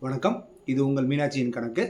வணக்கம். இது உங்கள் மீனாட்சியின் கணக்கு.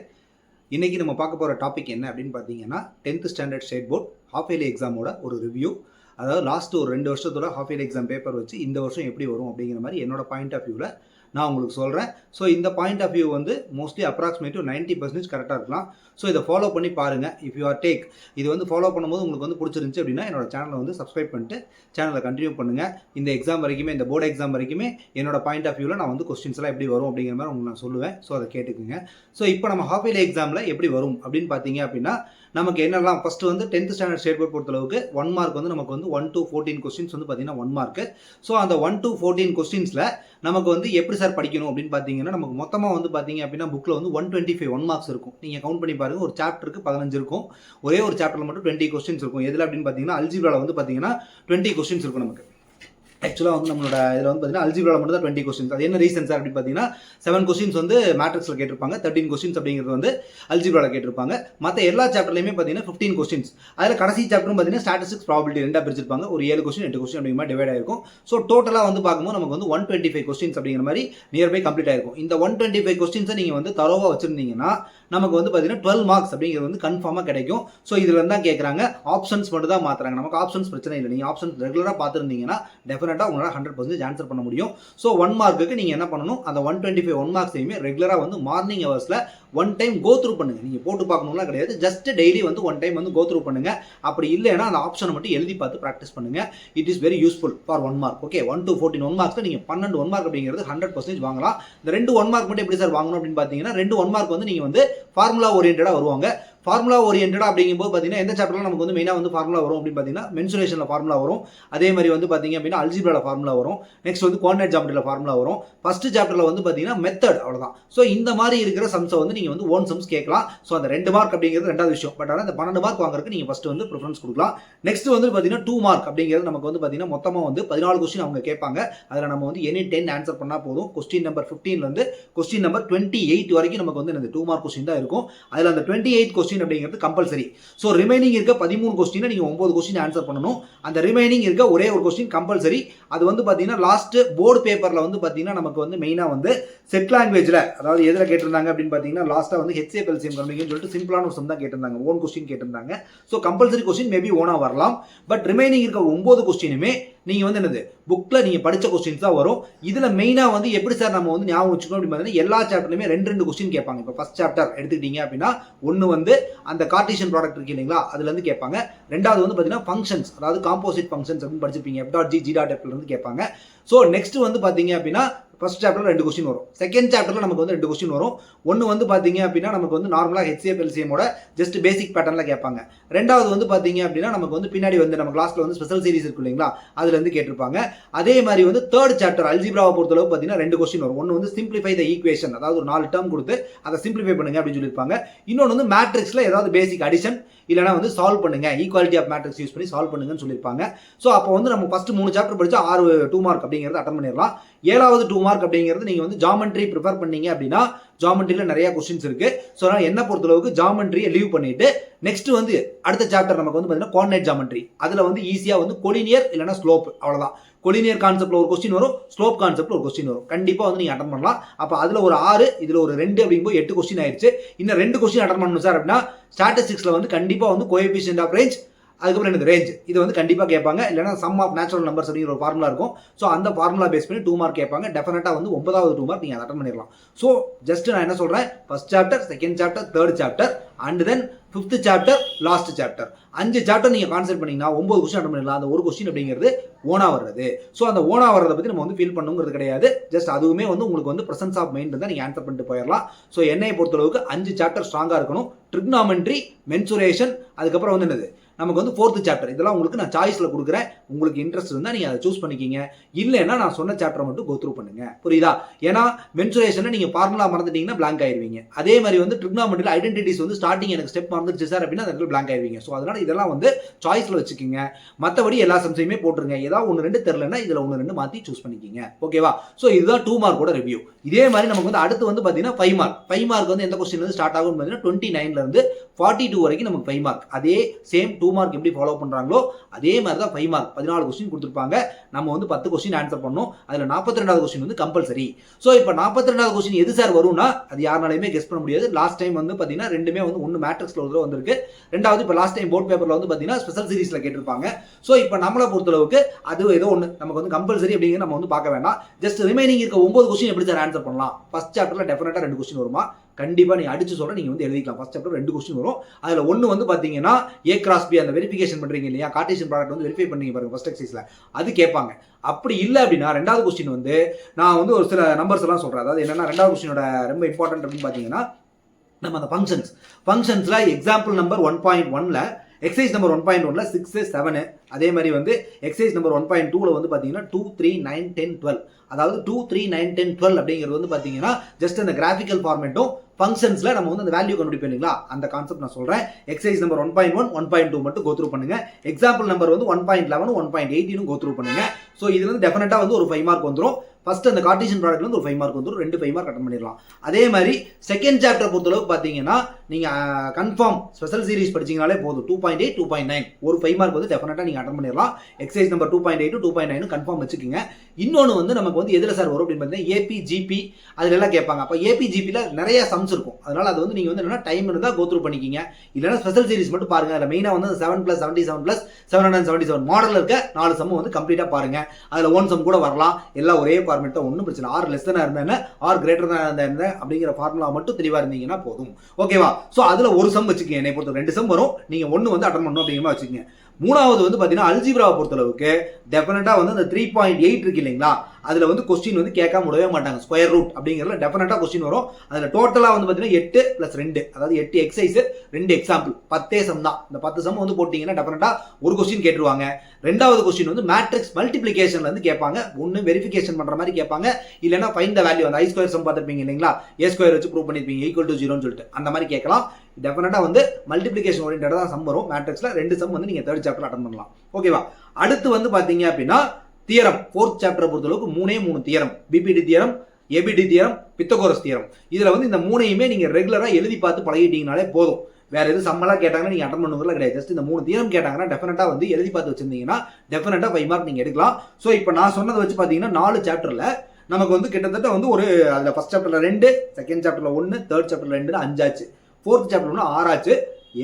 இன்றைக்கி நம்ம பார்க்க போகிற டாபிக் என்ன அப்படின்னு பார்த்தீங்கன்னா 10th standard state board half yearly எக்ஸாமோட ஒரு ரிவ்யூ. அதாவது லாஸ்ட் ஒரு 2 வருஷத்தோட ஹாஃப் இயர்லி எக்ஸாம் பேப்பர் வச்சு இந்த வருஷம் எப்படி வரும் அப்படிங்கிற மாதிரி என்னோட பாயிண்ட் ஆஃப் வியூவில் நான் உங்களுக்கு சொல்கிறேன். ஸோ இந்த பாயிண்ட் ஆஃப் வியூ வந்து மோஸ்ட்லி அப்ராக்சிமேட்டிவ் 90% கரெக்டாக இருக்கலாம். ஸோ இதை ஃபாலோ பண்ணி பாருங்கள். இஃப் யூ ஆர் டேக் இது வந்து ஃபாலோ பண்ணும்போது உங்களுக்கு வந்து பிடிச்சிருந்துச்சு அப்படின்னா என்னோட சேனலை வந்து சப்ஸ்கிரைப் பண்ணிட்டு சேனலை கண்டினியூ பண்ணுங்கள். இந்த எக்ஸாம் வரைக்குமே, இந்த போர்டு எக்ஸாம் வரைக்குமே என்னோட பாயிண்ட் ஆஃப் வியூவில் நான் வந்து கொஸ்டின்ஸ்லாம் எப்படி வரும் அப்படிங்கிற மாதிரி உங்களுக்கு நான் சொல்லுவேன். ஸோ அதை கேட்டுக்குங்க. ஸோ இப்போ நம்ம ஹாஃப் இயர்லி எக்ஸாமில் எப்படி வரும் அப்படின்னு பார்த்தீங்க அப்படின்னா நமக்கு என்னெல்லாம் ஃபஸ்ட்டு வந்து 10th ஸ்டாண்டர்ட் ஸ்டேட் போர்ட் பொறுத்தளவுக்கு 1 மார்க் வந்து நமக்கு வந்து 1 to 14 கொஸ்டின்ஸ் வந்து பார்த்தீங்கன்னா 1 மார்க்கு. ஸோ அந்த 1 to 14 கொஸ்டின்ஸில் நமக்கு வந்து எப்படி சார் படிக்கணும் அப்படின்னு பார்த்தீங்கன்னா நமக்கு மொத்தமாக வந்து பார்த்தீங்க அப்படின்னா புக்கில் வந்து 125 1 மார்க்ஸ் இருக்கும். நீங்கள் கவுண்ட் பண்ணி பாருங்கள். ஒரு சாப்டருக்கு 15 இருக்கும். ஒரே ஒரு சாப்டரில் மட்டும் 20 கொஸ்டின்ஸ் இருக்கும். எதில் அப்படின்னு பார்த்தீங்கன்னா அல்ஜிப்ராவில் வந்து பார்த்தீங்கன்னா 20 கொஸ்டின்ஸ் இருக்கும் நமக்கு. ஆக்சுவலாக வந்து நம்மளோட இதில் வந்து பார்த்தீங்கன்னா அல்ஜிப்ராவில் மட்டும் தான் 20 கொஸ்டின்ஸ். அது என்ன ரீசன் சார் அப்படின்னு பார்த்தீங்கன்னா 7 கொஸ்டின்ஸ் வந்து மேட்ரிக்ஸில் கேட்டிருப்பாங்க, 13 கொஸ்டின்ஸ் அப்படிங்கிறது வந்து அல்ஜிப்ராவில் கேட்டிருப்பாங்க. மற்ற எல்லா சாப்டர்லையுமே பார்த்தீங்கன்னா 15 கொஸ்டின்ஸ். அதில் கடைசி சாப்டரும் பார்த்தீங்கன்னா ஸ்டாட்டிஸ்டிக்ஸ் ப்ராபபிலிட்டி 2 பிரிச்சிருப்பாங்க. ஒரு 7 கொஸ்டின் 8 கொஸ்டின் அப்படிங்கிற மாதிரி டிவைட் ஆயிருக்கும். ஸோ டோட்டலாக வந்து பார்க்கும்போது நமக்கு வந்து 125 கொஸ்டின்ஸ் அப்படிங்கிற மாதிரி நியர்பை கம்ப்ளீட் ஆயிருக்கும். இந்த 125 கொஸ்டின்ஸை நீங்கள் வந்து தரோவாக வச்சிருந்தீங்கன்னா நமக்கு வந்து பார்த்தீங்கன்னா 12 மார்க்ஸ் அப்படிங்கிறது வந்து கன்ஃபார்மாக கிடைக்கும். ஸோ இதில் தான் கேட்குறாங்க, ஆப்ஷன்ஸ் மட்டும் தான் மாற்றுறாங்க. நமக்கு ஆப்ஷன்ஸ் பிரச்சனை இல்லை. நீங்கள் ஆப்ஷன்ஸ் ரெகுலராக பார்த்துருந்தீங்கன்னா டெஃபினட்டாக உங்களால் 100% ஆன்சர் பண்ண முடியும். ஸோ 1 மார்க்குக்கு நீங்கள் என்ன பண்ணணும், அந்த 125 1 மார்க்ஸையுமே ரெகுலராக வந்து மார்னிங் ஹவர்ஸில் 1 டைம் கோ த்ரூ பண்ணுங்க. நீங்கள் போட்டு பார்க்கணும்லாம் கிடையாது. ஜஸ்ட் டெய்லி வந்து 1 டைம் வந்து கோ த்ரூ பண்ணுங்க. அப்படி இல்லைன்னா அந்த ஆப்ஷனை மட்டும் எழுதி பார்த்து ப்ராக்டிஸ் பண்ணுங்க. It is very useful for 1 mark. Okay, 1 to 14 1 marks நீங்கள் 12 1 மார்க் அப்படிங்கிறது 100% வாங்கலாம். இந்த 2 1 மார்க் மட்டும் எப்படி சார் வாங்கணும் அப்படின்னு பார்த்தீங்கன்னா 2 1 மார்க் வந்து நீங்கள் வந்து ஃபார்முலா ஓரியன்டாக வருவாங்க. ஃபார்முலா ஓரியன்டாக அப்படிங்கும்போது பார்த்தீங்கன்னா எந்த சாப்டர்லாம் நமக்கு வந்து மெயினாக வந்து ஃபார்முலா வரும் அப்படின்னு பார்த்தீங்கன்னா மென்சுரேஷனில் ஃபார்முலா வரும். அதே மாதிரி வந்து பார்த்தீங்க அப்படின்னா அல்ஜிப்ராவில் ஃபார்முலா வரும். நெக்ஸ்ட் வந்து கோஆர்டினேட் ஜாமெட்ரியில் ஃபார்முலா வரும். ஃபர்ஸ்ட் சாப்டரில் வந்து பார்த்தீங்கன்னா மெத்தட், அவ்வளோதான். ஸோ இந்த மாதிரி இருக்கிற சம்ஸை வந்து நீங்கள் வந்து ஓன் சம்ஸ் கேட்கலாம். ஸோ அந்த 2 மார்க் அப்படிங்கிறது ரெண்டாவது விஷயம். பட் ஆனால் இந்த 12 மார்க் வாங்குறதுக்கு நீங்கள் ஃபஸ்ட்டு வந்து ப்ரிஃபரன்ஸ் கொடுக்கலாம். நெக்ஸ்ட் வந்து பார்த்தீங்கன்னா 2 மார்க் அப்படிங்கிறது நமக்கு வந்து பார்த்தீங்கன்னா மொத்தமாக வந்து 14 கொஸ்டின் அவங்க கேட்பாங்க. அதில் நம்ம வந்து எனி 10 ஆன்சர் பண்ணால் போதும். கொஸ்டின் நம்பர் 15 கொஸ்டின் நம்பர் 28 வரைக்கும் நமக்கு வந்து இந்த 2 மார்க் கொஸ்டின் தான் இருக்கும். அதில் அந்த 28 கொஸ்டின் அப்படிங்கிறது கம்பல்சரி. ஸோ ரிமைனிங் இருக்க 13 கொஸ்டினை நீங்கள் 9 கொஸ்டின் ஆன்சர் பண்ணணும். அந்த ரிமைனிங் இருக்க ஒரே ஒரு கொஸ்டின் கம்பல்சரி. அது வந்து பார்த்தீங்கன்னா லாஸ்ட் போர்டு பேப்பரில் வந்து பார்த்தீங்கன்னா நமக்கு வந்து மெயினாக வந்து செட் லாங்குவேஜில், அதாவது எதில் கேட்டிருந்தாங்க அப்படின்னு பார்த்தீங்கன்னா லாஸ்ட்டாக வந்து HCF LCM கண்டுபிடிங்கன்னு சொல்லிட்டு சிம்பிளான ஒரு சம் தான் கேட்டிருந்தாங்க. ஓன் கொஸ்டின் கேட்டிருந்தாங்க. ஸோ கம்பல்சரி கொஸ்டின் மேபி ஓனாக வரலாம். பட் ரிமைனிங் இருக்க 9 கொஸ்டினுமே நீங்கள் வந்து என்னது புக்கில் நீங்கள் படித்த கொஸ்டின்ஸ் தான் வரும். இதில் மெயினாக வந்து எப்படி சார் நம்ம வந்து ஞாபகம் வச்சுக்கணும் அப்படின்னு பார்த்தீங்கன்னா எல்லா சாப்டர்லையுமே 2 கொஸ்டின் கேட்பாங்க. இப்போ ஃபர்ஸ்ட் சாப்டர் எடுத்துக்கிட்டீங்க அப்படின்னா ஒன்று வந்து அந்த கார்ட்டீசியன் ப்ராடக்ட் இருக்கு இல்லைங்களா, அதுலேருந்து கேட்பாங்க. ரெண்டாவது வந்து பார்த்தீங்கன்னா ஃபங்க்ஷன்ஸ், அதாவது காம்போசிட் ஃபங்க்ஷன்ஸ் அப்படின்னு படிச்சிருப்பீங்க. F.G G.F கேட்பாங்க. ஸோ நெக்ஸ்ட் வந்து பார்த்தீங்க அப்படின்னா ஃபர்ஸ்ட் சாப்டர்ல 2 கொஸ்டின் வரும். செகண்ட் சாப்டர்ல நமக்கு வந்து 2 கொஸ்டின் வரும். ஒன்று வந்து பார்த்தீங்க அப்படின்னா நமக்கு வந்து நார்மலாக HCF LCM ஜஸ்ட் பேசிக் பேட்டர்ல கேட்பாங்க. ரெண்டாவது வந்து பார்த்தீங்க அப்படின்னா நமக்கு வந்து பின்னாடி வந்து நம்ம கிளாஸ்ல வந்து ஸ்பெஷல் சீரிஸ் இருக்கு இல்லைங்களா, அதுல இருந்து கேட்டிருப்பாங்க. அதே மாதிரி வந்து தேர்ட் சாப்டர் அல்ஜிப்ராவை பொறுத்தளவு பார்த்தீங்கன்னா 2 கொஸ்டின் வரும். ஒன்று வந்து சிம்பிளிஃபை த ஈக்குவேஷன், அதாவது ஒரு 4 டேர்ம் கொடுத்து அதை சிம்பிளிஃபை பண்ணுங்க அப்படின்னு சொல்லியிருப்பாங்க. இன்னொன்று வந்து மேட்ரிக்ஸ்ல ஏதாவது பேசிக் அடிஷன் இல்லைனா வந்து சால்வ் பண்ணுங்க, ஈக்குவாலிட்டி ஆஃப் மேட்ரிக்ஸ் யூஸ் பண்ணி சால்வ் பண்ணுங்கன்னு சொல்லியிருப்பாங்க. ஸோ அப்போ வந்து நம்ம ஃபர்ஸ்ட் 3 சாப்டர் படிச்சா 6 2 மார்க் அப்படிங்கிறது அட்டன் பண்ணிடலாம். 7வது 2 மார்க் அப்படிங்கிறது நீங்க வந்து ஜாமெட்ரி ப்ரிஃபர் பண்ணீங்க அப்படின்னா ஜாமெட்ரியில் நிறைய கொஸ்டின்ஸ் இருக்கு. ஸோ அதனால் என்ன பொறுத்தளவுக்கு ஜாமெட்ரியை லீவ் பண்ணிட்டு நெக்ஸ்ட் வந்து அடுத்த சாப்டர் நமக்கு வந்து பார்த்தீங்கன்னா கோஆர்டினேட் ஜாமெட்ரி. அதில் வந்து ஈஸியாக வந்து கொலினியர் இல்லைனா ஸ்லோப், அவ்வளோதான். கொலினியர் கான்செப்ட்ல ஒரு கொஸ்டின் வரும், ஸ்லோப் கான்செப்ட்ல ஒரு கொஸ்டின் வரும். கண்டிப்பாக வந்து நீங்கள் அட்டன் பண்ணலாம். அப்போ அதில் ஒரு 6, இதில் ஒரு 2 அப்படிங்கும்போது 8 கொஸ்டின் ஆயிடுச்சு. இன்னும் 2 கொஸ்டின் அட்டன் பண்ணணும் சார் அப்படின்னா ஸ்டாட்டிஸ்டிக்ஸில் வந்து கண்டிப்பாக வந்து கோஎஃபிஷியன்ட் ஆஃப் ரேஞ்ச், அதுக்கப்புறம் என்னது ரேஞ்ச், இது வந்து கண்டிப்பாக கேட்பாங்க. இல்லைனா சம் ஆஃப் நேச்சுரல் நம்பர்ஸ் அப்படிங்கிற ஒரு ஃபார்முலா இருக்கும். ஸோ அந்த ஃபார்முலா பேஸ் பண்ணி 2 மார்க் கேட்பாங்க. டெஃபினட்டாக வந்து 9வது 2 மார்க் நீங்கள் அட்டன் பண்ணிடலாம். ஸோ ஜஸ்ட் நான் என்ன சொல்கிறேன், first chapter, second chapter, third chapter and then 5th chapter, last chapter, 5 chapter நீங்கள் கான்சென்ட் பண்ணீங்கன்னா 9 கொஸ்டின் அட்டன் பண்ணிடலாம். அந்த ஒரு கொஸ்டின் அப்படிங்கிறது ஓனா வர்றது. ஸோ அந்த ஓனா வர்றதை பற்றி நம்ம வந்து ஃபீல் பண்ணுங்கிறது கிடையாது. ஜஸ்ட் அதுவுமே வந்து உங்களுக்கு வந்து பிரசன்ஸ் ஆஃப் மைண்ட் இருந்தால் நீங்கள் ஆன்சர் பண்ணிட்டு போயிடலாம். ஸோ என்னையை பொறுத்தளவுக்கு 5 சாப்டர் ஸ்ட்ராங்காக இருக்கணும். ட்ரிக்னாமெட்ரி, மென்சுரேஷன், அதுக்கப்புறம் வந்து என்னது நமக்கு வந்து 4th சாப்டர். இதெல்லாம் உங்களுக்கு நான் சாய்ஸில் கொடுக்குறேன். உங்களுக்கு இன்ட்ரெஸ்ட் இருந்தால் நீங்கள் அதை சூஸ் பண்ணிக்கிங்க. இல்லைன்னா நான் சொன்ன சாப்டரை மட்டும் கோ த்ரூ பண்ணுங்க. புரியுதா? ஏன்னா மென்சுரேஷனை நீங்கள் ஃபார்முலா மறந்துட்டீங்கன்னா பிளாங்க் ஆயிருவீங்க. அதே மாதிரி வந்து ட்ரிக்னாமெட்ரியில் ஐடென்டிட்டிஸ் வந்து ஸ்டார்டிங் எனக்கு ஸ்டெப் மறந்துருச்சு சார் அப்படின்னா அந்த பிளாங்க் ஆயிருவீங்க. ஸோ அதனால இதெல்லாம் வந்து சாய்ஸில் வச்சுக்கிங்க. மற்றபடி எல்லா சம்ஸையுமே போட்டுருங்க. ஏதாவது 1 2 தெரிலன்னா இதில் 1 2 மாற்றி சூஸ் பண்ணிக்கிங்க. ஓகேவா? ஸோ இதுதான் 2 மார்க்கோட ரிவ்யூ. இதே மாதிரி நமக்கு வந்து அடுத்து வந்து பார்த்தீங்கன்னா 5 மார்க். 5 மார்க் வந்து எந்த கொஸ்டின் வந்து ஸ்டார்ட் ஆகும் பார்த்தீங்கன்னா 29 இருந்து 42 வரைக்கும் நமக்கு 5 மார்க். அதே சேம் 2 2 மார்க் எப்படி ஃபாலோ பண்ணுறாங்களோ அதே மாதிரி தான் 5 மார்க் 14 கொஸ்டின் கொடுத்துருப்பாங்க. நம்ம வந்து 10 கொஸ்டின் ஆன்சர் பண்ணோம். அதில் 42வது கொஸ்டின் வந்து கம்பல்சரி. ஸோ இப்போ 42வது கொஸ்டின் எது சார் வரும்னா அது யாருனாலையுமே கெஸ் பண்ண முடியாது. லாஸ்ட் டைம் வந்து பார்த்தீங்கன்னா ரெண்டுமே வந்து ஒன்று மேட்ரிக்ஸில் ஒரு தடவை வந்திருக்கு, ரெண்டாவது இப்போ லாஸ்ட் டைம் போர்ட் பேப்பரில் வந்து பார்த்தீங்கன்னா ஸ்பெஷல் சீரிஸில் கேட்டிருப்பாங்க. ஸோ இப்போ நம்மளை பொறுத்தளவுக்கு அது ஏதோ ஒன்று நமக்கு வந்து கம்பல்சரி அப்படிங்கிறது நம்ம வந்து பார்க்க வேண்டாம். ஜஸ்ட் ரிமைனிங் இருக்க 9 கொஸ்டின் எப்படி சார் ஆன்சர் பண்ணலாம்? ஃபர்ஸ்ட் சாப்டரில் டெஃபினட்டாக 2 கொஸ்டின் வருமா? கண்டிப்பாக நீங்கள் அடிச்சு சொல்கிறேன், நீங்கள் வந்து எழுதிக்கலாம். ஃபர்ஸ்ட் சாப்டர் 2 கொஸ்டின் வரும். அதில் ஒன்று வந்து பார்த்தீங்கன்னா A கிராஸ் B அந்த வெரிஃபிகேஷன் பண்ணுறீங்க இல்லையா, கார்ட்டீசியன் ப்ராடக்ட் வந்து வெரிஃபை பண்ணீங்க பாருங்க ஃபர்ஸ்ட் எக்ஸைஸில், அது கேட்பாங்க. அப்படி இல்லை அப்படின்னா ரெண்டாவது கொஸ்டின் வந்து நான் வந்து ஒரு சில நம்பர்ஸ் எல்லாம் சொல்கிறேன். அதாவது என்னன்னா ரெண்டாவது கொஸ்டினோட ரொம்ப இம்பார்ட்டன்ட் அப்படின்னு பார்த்தீங்கன்னா நம்ம அந்த ஃபங்க்ஷன்ஸில் எக்ஸாம்பிள் நம்பர் 1.1ல் எக்ஸைஸ் நம்பர் 1.1ல 6 7, அதே மாதிரி வந்து எக்ஸைஸ் நம்பர் 1.2ல வந்து பார்த்தீங்கன்னா 2 3 9 10 12, அதாவது 2 3 9 10 12 அப்படிங்கிறது வந்து பார்த்தீங்கன்னா ஜஸ்ட் அந்த கிராஃபிக்கல் ஃபார்மேட்டும் ஃபங்க்ஷன்ஸ்ல நம்ம வந்து அந்த வேல்யூ கண்டுபிடிப்போம் இல்லைங்களா, அந்த கான்செப்ட் நான் சொல்றேன். எக்ஸைஸ் நம்பர் 1.1 1.2 மட்டும் கோத்ரூ பண்ணுங்க. எக்ஸாம்பிள் நம்பர் வந்து 1.11 1.18 கோத்ரூ பண்ணுங்க. ஸோ இது வந்து டெஃபினட்டா வந்து ஒரு 5 மார்க் வந்துடும். ஃபர்ஸ்ட் அந்த கார்ட்டீசியன் ப்ராடக்ட்ல வந்து ஒரு 5 மார்க் வந்துடும், 2 5 மார்க் அட்டன் பண்ணிடலாம். அதே மாதிரி செகண்ட் சாப்டர் பொறுத்தளவுக்கு பார்த்தீங்கன்னா நீங்க கன்ஃபார்ம் ஸ்பெஷல் சீரிஸ் படிச்சீங்கனாலே போதும். 2.8 2.9 ஒரு 5 மார்க் வந்து டெஃபினட்டா நீங்க அட்டன் பண்ணிடலாம். எக்ஸைஸ் நம்பர் 2.8 2.9 கன்ஃபார்ம் வச்சுக்கோங்க. இன்னொன்று வந்து நமக்கு வந்து எதில் சார் வரும் அப்படின்னு பார்த்தீங்கன்னா ஏபி ஜிபி அதுல எல்லாம் கேட்பாங்க. அப்போ ஏபி ஜிபியில் நிறைய சம்ஸ் இருக்கும். அதனால அது வந்து நீங்க வந்து என்ன டைம் இருந்தால் கோத்ரூ பண்ணிக்கிங்க, இல்லைன்னா ஸ்பெஷல் சீரிஸ் மட்டும் பாருங்க. அதில் மெயினாக வந்து 7+77+777 மாடலில் இருக்க 4 சம் வந்து கம்ப்ளீட்டாக பாருங்க. அதில் 1 சம் கூட வரலாம், எல்லாம் ஒரே ஃபார்மேட் தான், ஒன்றும் பிரச்சனை. ஆர் லெஸ் இருந்தா என்ன, ஆர் கிரேட்டர் இருந்தா என்ன அப்படிங்கிற ஃபார்முலா மட்டும் தெளிவாக இருந்தீங்கன்னா போதும். ஓகேவா? ஸோ அதில் ஒரு சம் வச்சுக்கோங்க. என்னை பொறுத்த 2 சம் வரும், நீங்க 1 வந்து அட்டன் பண்ணணும் அப்படிங்கிற மாதிரி வச்சுக்கோங்க. மூணாவது வந்து பார்த்தீங்கன்னா அல்ஜிப்ராவை பொறுத்தளவுக்கு டெஃபினட்டாக வந்து அந்த 3.8 இருக்கு இல்லைங்களா, அதில் வந்து கொஸ்டின் வந்து கேட்காம விடவே மாட்டாங்க. ஸ்கொயர் ரூட் அப்படிங்கிறதுல டெஃபினட்டாக கொஸ்டின் வரும். அதில் டோட்டலாக வந்து பார்த்தீங்கன்னா 8 + 2, அதாவது 8 எக்ஸைஸ் 2 எக்ஸாம்பிள் 10 சம் தான். இந்த 10 சம் வந்து போட்டிங்கன்னா டெஃபினட்டாக ஒரு கொஸ்டின் கேட்டுருவாங்க. ரெண்டாவது கொஸ்டின் வந்து மேட்ரிக்ஸ் மல்டிப்ளிகேஷன்ல இருந்து கேட்பாங்க. ஒன்று வெரிஃபிகேஷன் பண்ற மாதிரி கேட்பாங்க, இல்லைன்னா ஃபைண்ட் த வேல்யூ. அந்த I² சம் பார்த்துருப்பீங்க இல்லைங்களா, A² வச்சு ப்ரூவ் பண்ணிருப்பீங்க = 0ன்னு சொல்லிட்டு அந்த மாதிரி கேட்கலாம். டெஃபினட்டா வந்து மல்டிப்ளிகேஷன் ஓரியன்டா தான் சம் வரும். மேட்ரிக்ஸ்ல 2 சம் வந்து நீங்க 3rd சாப்டர் அட்டன் பண்ணலாம். ஓகேவா? அடுத்து வந்து பாத்தீங்க அப்படின்னா தியரம் 4th சாப்டர் பொறுத்தளவுக்கு 3 theorem, BPT theorem, ABT theorem, Pythagoras theorem. இதுல வந்து இந்த 3யுமே நீங்க ரெகுலரா எழுதி பார்த்து பழகிட்டீங்கனாலே போதும். வேற எதுவும் சம்மெல்லாம் கேட்டாங்கன்னா நீங்க அட்டன் பண்ணுறதுல கிடையாது. ஜஸ்ட் இந்த 3 தியரம் கேட்டாங்கன்னா டெஃபினட்டா வந்து எழுதி பார்த்து வச்சிருந்தீங்கன்னா டெஃபினட்டா 5 மார்க் நீங்க எடுக்கலாம். ஸோ இப்போ நான் சொன்னதை வச்சு பார்த்தீங்கன்னா 4 சாப்டர்ல நமக்கு வந்து கிட்டத்தட்ட வந்து ஒரு அதில் ஃபர்ஸ்ட் சாப்டர்ல 2, செகண்ட் சாப்டர்ல 1, தேர்ட் சாப்டர்ல 2, 5 ஆச்சு. 4th சாப்டர்ல 6 ஆச்சு.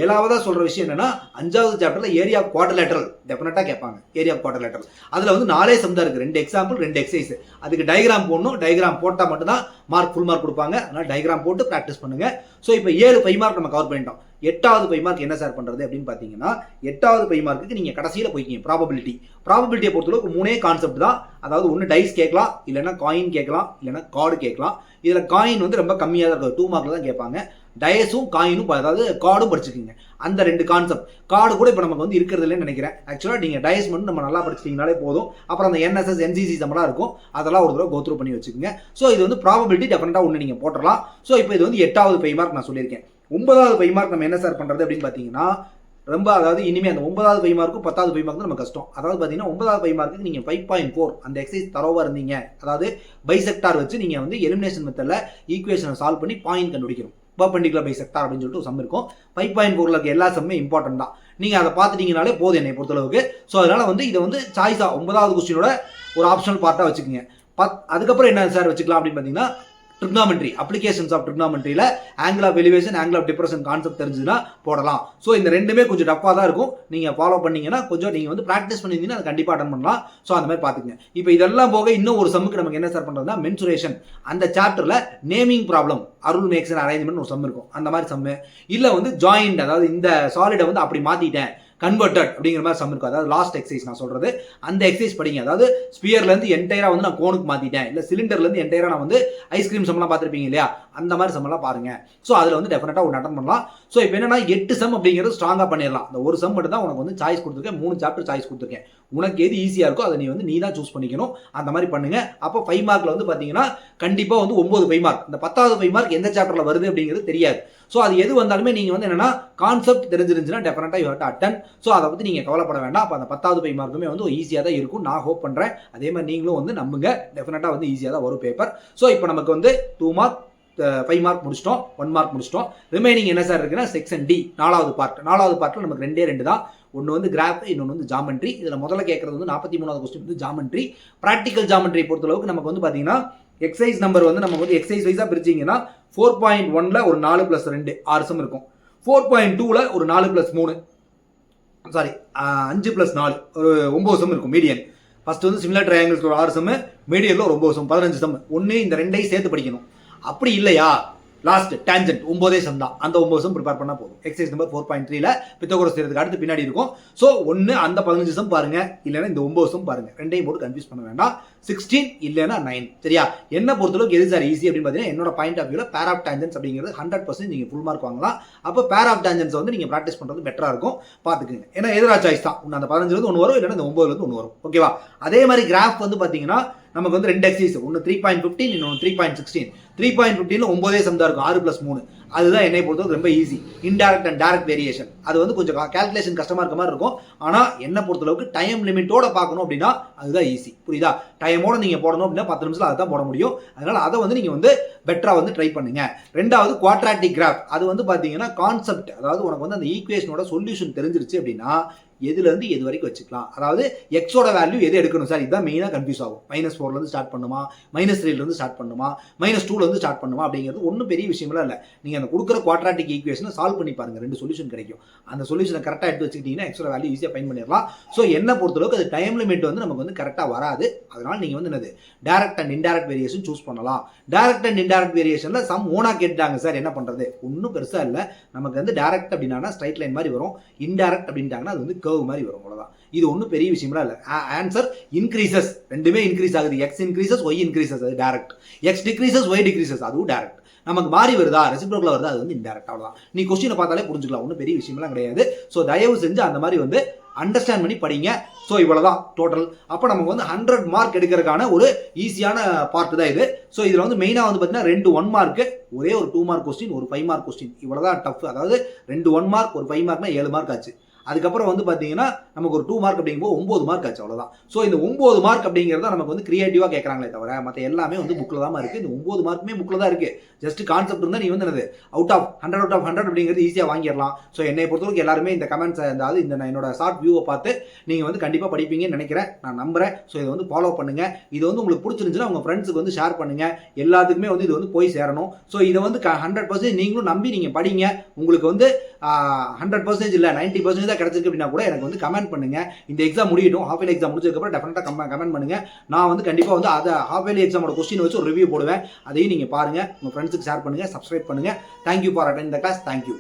7வதா சொல்ற விஷயம் என்னன்னா 5வது சாப்டர்ல ஏரியா ஆஃப் குவாட்ரிலேட்டரல் டெஃபினட்டா கேட்பாங்க. ஏரியா ஆஃப் குவாட்ரிலேட்டரல் அதுல வந்து 4 சம் தான் இருக்கு, 2 எக்ஸாம்பிள் 2 எக்ஸசைஸ். அதுக்கு டயக்ராம் போடணும். டயக்ராம் போட்டா மட்டும் தான் மார்க் ஃபுல் மார்க் கொடுப்பாங்க. அதனால டயக்ராம் போட்டு பிராக்டிஸ் பண்ணுங்க. ஸோ இப்போ 7 5 மார்க் நம்ம கவர் பண்ணிட்டோம். 8வது 5 மார்க் என்ன சார் பண்றது அப்படின்னு பாத்தீங்கன்னா 8வது 5 மார்க்குக்கு நீங்க கடைசியில போய்க்கிங்க ப்ராபபிலிட்டியை பொறுத்தளவுக்கு 3 கான்செப்ட் தான். அதாவது ஒன்று டைஸ் கேட்கலாம், இல்லைன்னா காயின் கேட்கலாம், இல்லைன்னா கார்டு கேட்கலாம். இதுல காயின் வந்து ரொம்ப கம்மியாக தான் இருக்கும், 2 மார்க்ல தான் கேட்பாங்க. டயஸும் காயினும் அதாவது கார்டும் படிச்சுக்கிங்க. அந்த 2 கான்செப்ட். கார்டு கூட இப்போ நமக்கு வந்து இருக்கிறது இல்லைன்னு நினைக்கிறேன். ஆக்சுவலாக நீங்கள் டயஸ் மட்டும் நம்ம நல்லா படிச்சிட்டிங்கனாலே போதும். அப்புறம் அந்த NSS NCC சம்பளம் இருக்கும், அதெல்லாம் ஒரு தடவை கோத்ரூ பண்ணி வச்சுக்கோங்க. ஸோ இது வந்து ப்ராபபிலிட்டி டெஃபினட்டாக ஒன்று நீங்கள் போட்டுடலாம். ஸோ இப்போ இது வந்து 8வது 5 மார்க் நான் சொல்லியிருக்கேன். 9வது 5 மார்க் நம்ம என்ன சார் பண்ணுறது அப்படின்னு பார்த்தீங்கன்னா ரொம்ப அதாவது இனிமேல் அந்த 9வது 5 மார்க்கும் 10வது 5 மார்க் நம்ம கஷ்டம். அதாவது பார்த்தீங்கன்னா 9வது 5 மார்க்கு நீங்கள் 5.4 அந்த எக்ஸசைஸ் தரோவாக இருந்தீங்க. அதாவது பைசெக்டார் வச்சு நீங்கள் வந்து எலிமினேஷன் மெத்தடில் ஈக்குவேஷனை சால்வ் பண்ணி பாயிண்ட் கண்டுபிடிக்கணும். பர்பெண்டிகுலர் பைசெக்டார் அப்படின்னு சொல்லிட்டு ஒரு சம் இருக்கும். 5.4ல இருக்க எல்லா சம்மே இம்பார்ட்டன்ட் தான். நீங்கள் அதை பார்த்துட்டீங்கனாலே போதும் என்னை பொறுத்தளவுக்கு. ஸோ அதனால வந்து இதை வந்து சாய்ஸாக 9வது கொஸ்டினோட ஒரு ஆப்ஷனல் பார்ட்டாக வச்சுக்கோங்க. அதுக்கப்புறம் என்ன சார் வச்சுக்கலாம் அப்படின்னு பார்த்தீங்கன்னா ட்ரிக்னாமெட்ரி, அப்ளிகேஷன்ஸ் ஆஃப் ட்ரிக்னாமெட்ரியில் angle of elevation, angle of depression concept தெரிஞ்சுன்னா போடலாம். ஸோ இந்த ரெண்டுமே கொஞ்சம் டஃப்பாக தான் இருக்கும். நீங்கள் ஃபாலோ பண்ணீங்கன்னா கொஞ்சம் நீங்கள் வந்து ப்ராக்டிஸ் பண்ணியிருந்தீங்கன்னா அதை கண்டிப்பாக அட்டன் பண்ணலாம். ஸோ அந்த மாதிரி பார்த்துக்கங்க. இப்போ இதெல்லாம் போக இன்னும் ஒரு சம்முக்கு நமக்கு என்ன சார் பண்ணுறதுனா மென்சுரேஷன். அந்த சாப்டரில் நேமிங் ப்ராப்ளம், அருள் மேக்ஸ் அண்ட் அரேஞ்ச்மெண்ட் ஒரு சம் இருக்கும். அந்த மாதிரி சம்மு இல்லை வந்து ஜாயிண்ட், அதாவது இந்த சாலிடை வந்து அப்படி மாற்றிட்டேன் கன்வெர்டட் அப்படிங்கிற மாதிரி சம் இருக்கும். அதாவது லாஸ்ட் எக்ஸசைஸ் நான் சொல்றது அந்த எக்ஸசைஸ் படிங்க. அதாவது ஸ்பியர்லேருந்து என்டையரா வந்து நான் கோனுக்கு மாத்திட்டேன், இல்லை சிலிண்டர்லேருந்து என்டையரா நான் வந்து ஐஸ்கிரீம் சம்லாம் பார்த்துருப்பீங்க இல்லையா, அந்த மாதிரி சம்லாம் பாருங்க. ஸோ அதில் வந்து டெஃபினட்டாக ஒன்று அட்டன் பண்ணலாம். ஸோ இப்போ என்னன்னா 8 சம் அப்படிங்கிறது ஸ்ட்ராங்காக பண்ணிடலாம். அந்த ஒரு சம் மட்டும் தான் உனக்கு வந்து சாய்ஸ் கொடுத்துருக்கேன். 3 சாப்டர் சாய்ஸ் கொடுத்துருக்கேன். உனக்கு எது ஈஸியாக இருக்கோ அதை நீ தான் சூஸ் பண்ணிக்கணும். அந்த மாதிரி பண்ணுங்க. அப்போ 5 மார்க்ல வந்து பார்த்தீங்கன்னா கண்டிப்பாக வந்து 9 5 மார்க். இந்த 10வது 5 மார்க் எந்த சாப்டர்ல வருது அப்படிங்கிறது தெரியாது. ஸோ அது எது வந்தாலுமே நீங்கள் வந்து என்னன்னா கான்செப்ட் தெரிஞ்சிருந்துச்சுன்னா டெஃபினட்டாக you have to attend. So அதை பற்றி நீங்கள் கவலைப்பட வேண்டாம். அப்போ அந்த 10வது 5 மார்க்குமே வந்து ஈஸியாக தான் இருக்கும் நான் ஹோப் பண்ணுறேன். அதே மாதிரி நீங்களும் வந்து நம்புங்க, டெஃபினட்டாக வந்து ஈஸியாக தான் வரும் பேப்பர். ஸோ இப்போ நமக்கு வந்து 2 மார்க் 5 மார்க் முடிச்சிட்டோம், 1 மார்க் முடிச்சிட்டோம். ரிமைனிங் என்ன சார் இருக்குன்னா செக்ஷன் டி 4வது பார்ட். 4வது பார்ட்டில் நமக்கு 2 தான். ஒன்று வந்து கிராஃப், இன்னொன்று வந்து ஜாமெண்ட்ரி. இதில் முதல்ல கேட்குறது வந்து 43வது கொஸ்டின் வந்து ஜாமெண்ட்ரி. ப்ராக்டிக்கல் ஜாமெண்ட்ரி பொறுத்தளவுக்கு நமக்கு வந்து பார்த்தீங்கன்னா எக்ஸசைஸ் நம்பர் வந்து நம்ம வந்து எக்ஸசைஸ் வைஸாக பிரிச்சிங்கன்னா 4.1ல் ஒரு 4+2 6 சம் இருக்கும். 4.2ல் ஒரு 4+3 சாரி 5+4 ஒரு 9 சம் இருக்கும் மீடியன். ஃபர்ஸ்ட் வந்து சிமிலர் ட்ரையாங்கிள்ஸ் ஒரு 6 சம், மீடியனில் ஒரு 9 சம் 15 சம். ஒன்று இந்த ரெண்டையும் சேர்த்து படிக்கணும். அப்படி இல்லையா லாஸ்ட் டேஞ்சன்ட் 9 சம் தான், அந்த 9 சம் ப்ரிப்பேர் பண்ணால் போதும். எக்ஸசைஸ் நம்பர் 4.3ல பித்தகோரஸ் தேர்வுக்கு அடுத்து பின்னாடி இருக்கும். ஸோ ஒன்று அந்த 15 சம் பாருங்க, இல்லைன்னா இந்த 9 சம் பாருங்க. ரெண்டையும் போட்டு கன்ஃபியூஸ் பண்ண வேண்டாம். 16 இல்லைன்னா 9. சரியா? என்ன பொறுத்தளவுக்கு எது சார் ஈஸி அப்படின்னு பார்த்தீங்கன்னா என்னோட பாயிண்ட் ஆஃப் வியூவில் பேர் ஆஃப் டேஞ்சன்ஸ் அப்படிங்கிறது 100% நீங்கள் ஃபுல் மார்க் வாங்கலாம். அப்போ பேர் ஆஃப் டேஞ்சன்ஸ் வந்து நீங்கள் ப்ராக்டிஸ் பண்ணுறது பெட்டராக இருக்கும், பார்த்துக்குங்க. ஏன்னா எதிரா சாய்ஸ் தான், ஒன்று அந்த 15லேருந்து ஒன்று வரும், இல்லைன்னா இந்த 9லேருந்து ஒன்று வரும். ஓகேவா? அதே மாதிரி கிராஃப் வந்து பார்த்தீங்கன்னா நமக்கு வந்து 2 எக்ஸசைஸ், ஒன்று 3.15 இன்னொன்று 3.16. 3.15ல 9 சம் தான் இருக்கும், 6+3. அதுதான் என்னை பொறுத்தவரைக்கும் ரொம்ப easy. Indirect and direct variation அது வந்து கொஞ்சம் கால்குலேஷன் கஷ்டமாக இருக்க மாதிரி இருக்கும். ஆனால் என்ன பொறுத்தளவுக்கு டைம் லிமிட்டோட பார்க்கணும் அப்படின்னா அதுதான் ஈஸி. புரியுதா? டைமோட நீங்கள் போடணும் அப்படின்னா 10 நிமிஷத்தில் அதை தான் போட முடியும். அதனால் அதை வந்து நீங்கள் வந்து பெட்டராக வந்து ட்ரை பண்ணுங்க. ரெண்டாவது குவாட்ராட்டிக் கிராஃப். அது வந்து பார்த்தீங்கன்னா கான்செப்ட், அதாவது உனக்கு வந்து அந்த ஈக்குவேஷனோட சொல்யூஷன் தெரிஞ்சிருச்சு அப்படின்னா எதுலேருந்து எது வரைக்கும் வச்சுக்கலாம். அதாவது எக்ஸோட வேல்யூ எது எடுக்கணும் சார், இதுதான் மெயினாக கன்ஃபியூஸ் ஆகும். -4லேருந்து ஸ்டார்ட் பண்ணுமா, -3லேருந்து ஸ்டார்ட் பண்ணுமா, -2லேருந்து ஸ்டார்ட் பண்ணுமா அப்படிங்கிறது ஒன்றும் பெரிய விஷயமெல்லாம் இல்லை. நீங்கள் அந்த கொடுக்குற குவாட்ராட்டிக் ஈக்குவேஷனை சால்வ் பண்ணி பாருங்க, 2 சொல்யூஷன் கிடைக்கும். அந்த சொல்யூஷனை கரெக்டாக எடுத்து வச்சுக்கிட்டீங்கன்னா எக்ஸோட வேல்யூ ஈஸியாக ஃபைண்ட் பண்ணிடலாம். ஸோ என்ன பொறுத்தளவுக்கு அது டைம் லிமிட் வந்து நமக்கு வந்து கரெக்டாக வராது. அதனால் நீங்கள் வந்து என்னது direct and indirect variation choose பண்ணலாம். டைரக்ட் அண்ட் இன்டைரக்ட் வேரியேஷனில் சம் ஓனா கேட்டாங்க சார், என்ன பண்ணுறது? ஒன்றும் பெருசாக இல்லை. நமக்கு வந்து டைரக்ட் அப்படின்னா ஸ்ட்ரைட் லைன் மாதிரி வரும், இன்டைரக்ட் அப்படின்ட்டாங்கன்னா அது வந்து கர்வ் மாதிரி வரும். அவ்வளவுதான். இது ஒன்றும் பெரிய விஷயம்லாம் இல்லை. ஆன்சர் இன்க்ரீசஸ், ரெண்டுமே இன்க்ரீஸ் ஆகுது. எக்ஸ் இன்க்ரீசஸ், ஒய் இன்க்ரீசஸ், அது direct. X decreases, Y decreases, அதுவும் டைரக்ட். நமக்கு மாறி வருதா, ரெசிப்ரோக்கல் வருதா, அது வந்து இன்டைரக்ட். அவ்வளவுதான். நீ கொஸ்டினை பார்த்தாலே புரிஞ்சுக்கலாம், ஒன்றும் பெரிய விஷயம்லாம் கிடையாது. ஸோ தயவு செஞ்சு அந்த மாதிரி வந்து அண்டர்ஸ்டாண்ட் பண்ணி படிங்க. ஸோ இவ்வளோதான் டோட்டல். அப்போ நமக்கு வந்து 100 மார்க் எடுக்கிறதுக்கான ஒரு ஈஸியான பார்ட் தான் இது. ஸோ இதில் வந்து மெயினாக வந்து பார்த்தீங்கன்னா 2 1 மார்க்கு, ஒரே ஒரு 2 மார்க் கொஸ்டின், ஒரு 5 மார்க் கொஸ்டின். இவ்வளோதான் டஃப். அதாவது 2 1 மார்க், ஒரு 5 மார்க்னா 7 மார்க் ஆச்சு. அதுக்கப்புறம் வந்து பார்த்தீங்கன்னா நமக்கு ஒரு 2 மார்க் அப்படிங்கும்போது 9 மார்க் ஆச்சு. அவ்வளோதான். ஸோ இந்த 9 மார்க் அப்படிங்கிறத நமக்கு வந்து கிரியேட்டிவாக கேட்குறாங்களே தவிர மற்ற எல்லாமே வந்து புக்கில் தான் இருக்குது. இந்த 9 மார்க்குமே புக்கில் தான் இருக்குது. ஜஸ்ட் கான்செப்ட் இருந்தால் நீ வந்து என்னது அவுட் ஆஃப் 100 அப்படிங்கிறது ஈஸியாக வாங்கிடலாம். ஸோ என்னை பொறுத்தவரைக்கும் எல்லாருமே இந்த கமெண்ட்ஸ், அதாவது இந்த என்னோட ஷார்ட் வியூவை பார்த்து நீங்கள் வந்து கண்டிப்பாக படிப்பீங்கன்னு நினைக்கிறேன், நான் நம்புறேன். ஸோ இதை வந்து ஃபாலோ பண்ணுங்க. இது வந்து உங்களுக்கு பிடிச்சிருந்துச்சுன்னா உங்கள் ஃப்ரெண்ட்ஸுக்கு வந்து ஷேர் பண்ணுங்க. எல்லாத்துக்குமே வந்து இது வந்து போய் சேரணும். ஸோ இதை வந்து 100% நீங்களும் நம்பி நீங்கள் படிங்க. உங்களுக்கு வந்து 100% இல்லை 90% தான் கிடைச்சிருக்கு அப்படின்னா கூட எனக்கு வந்து கமெண்ட் பண்ணுங்க. இந்த எக்ஸாம் முடியட்டும், ஹாஃப் இயர்லி எக்ஸாம் முடிச்சதுக்கப்புறம் டெஃபினட்டாக கமெண்ட் பண்ணுங்க. நான் வந்து கண்டிப்பாக வந்து அதை ஹாஃப் இயர்லி எக்ஸாமோட கொஸ்டின் வச்சு ஒரு ரிவ்யூ போடுவேன். அதையும் நீங்கள் பாருங்க, உங்கள் ஃப்ரெண்ட்ஸுக்கு ஷேர் பண்ணுங்க, சப்ஸ்கிரைப் பண்ணுங்க. Thank you for attending the class. Thank you.